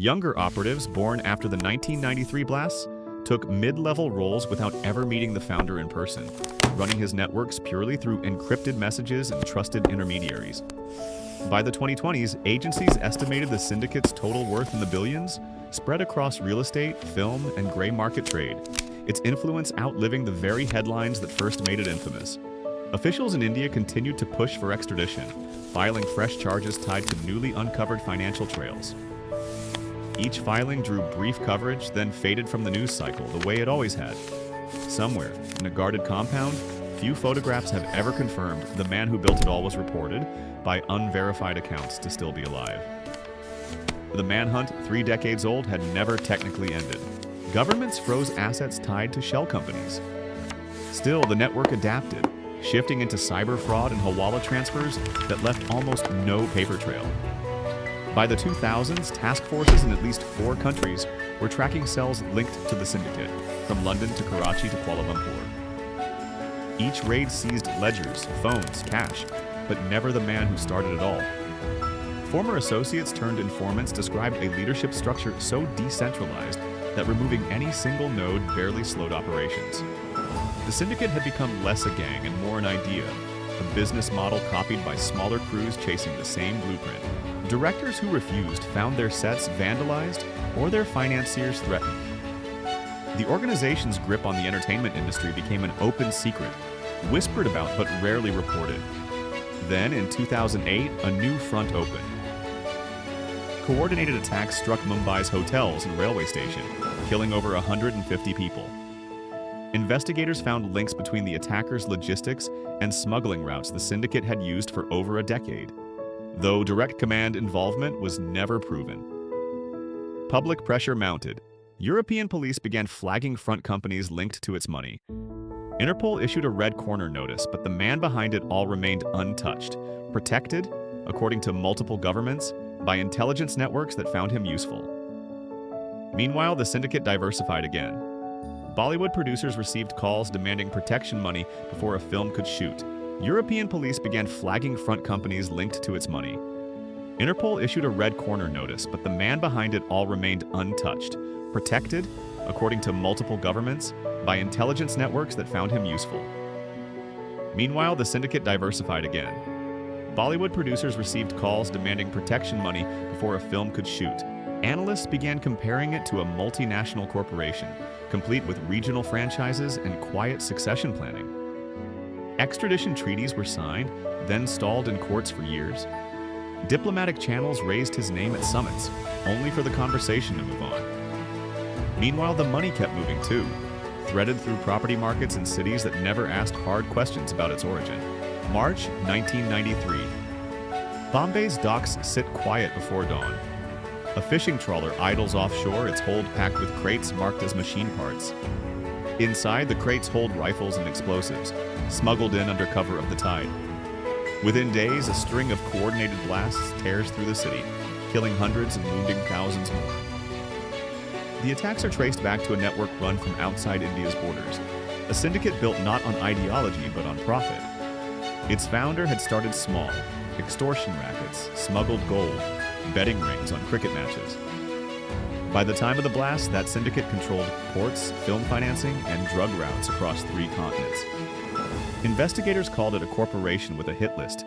Younger operatives born after the 1993 blasts took mid-level roles without ever meeting the founder in person, running his networks purely through encrypted messages and trusted intermediaries. By the 2020s, agencies estimated the syndicate's total worth in the billions, spread across real estate, film, and gray market trade, its influence outliving the very headlines that first made it infamous. Officials in India continued to push for extradition, filing fresh charges tied to newly uncovered financial trails. Each filing drew brief coverage, then faded from the news cycle the way it always had. Somewhere, in a guarded compound, few photographs have ever confirmed the man who built it all was reported, by unverified accounts, to still be alive. The manhunt, 3 decades old, had never technically ended. Governments froze assets tied to shell companies. Still, the network adapted, shifting into cyber fraud and hawala transfers that left almost no paper trail. By the 2000s, task forces in at least 4 countries were tracking cells linked to the syndicate, from London to Karachi to Kuala Lumpur. Each raid seized ledgers, phones, cash, but never the man who started it all. Former associates turned informants described a leadership structure so decentralized that removing any single node barely slowed operations. The syndicate had become less a gang and more an idea, a business model copied by smaller crews chasing the same blueprint. Directors who refused found their sets vandalized or their financiers threatened. The organization's grip on the entertainment industry became an open secret, whispered about but rarely reported. Then, in 2008, a new front opened. Coordinated attacks struck Mumbai's hotels and railway station, killing over 150 people. Investigators found links between the attackers' logistics and smuggling routes the syndicate had used for over a decade, though direct command involvement was never proven. Public pressure mounted. European police began flagging front companies linked to its money. Interpol issued a red corner notice, but the man behind it all remained untouched, protected, according to multiple governments, by intelligence networks that found him useful. Meanwhile, the syndicate diversified again. Bollywood producers received calls demanding protection money before a film could shoot. European police began flagging front companies linked to its money. Interpol issued a red corner notice, but the man behind it all remained untouched, protected, according to multiple governments, by intelligence networks that found him useful. Meanwhile, the syndicate diversified again. Bollywood producers received calls demanding protection money before a film could shoot. Analysts began comparing it to a multinational corporation, complete with regional franchises and quiet succession planning. Extradition treaties were signed, then stalled in courts for years. Diplomatic channels raised his name at summits, only for the conversation to move on. Meanwhile, the money kept moving too, threaded through property markets in cities that never asked hard questions about its origin. March 1993. Bombay's docks sit quiet before dawn. A fishing trawler idles offshore, its hold packed with crates marked as machine parts. Inside, the crates hold rifles and explosives, smuggled in under cover of the tide. Within days, a string of coordinated blasts tears through the city, killing hundreds and wounding thousands more. The attacks are traced back to a network run from outside India's borders, a syndicate built not on ideology but on profit. Its founder had started small: extortion rackets, smuggled gold, betting rings on cricket matches. By the time of the blast, that syndicate controlled ports, film financing, and drug routes across 3 continents. Investigators called it a corporation with a hit list,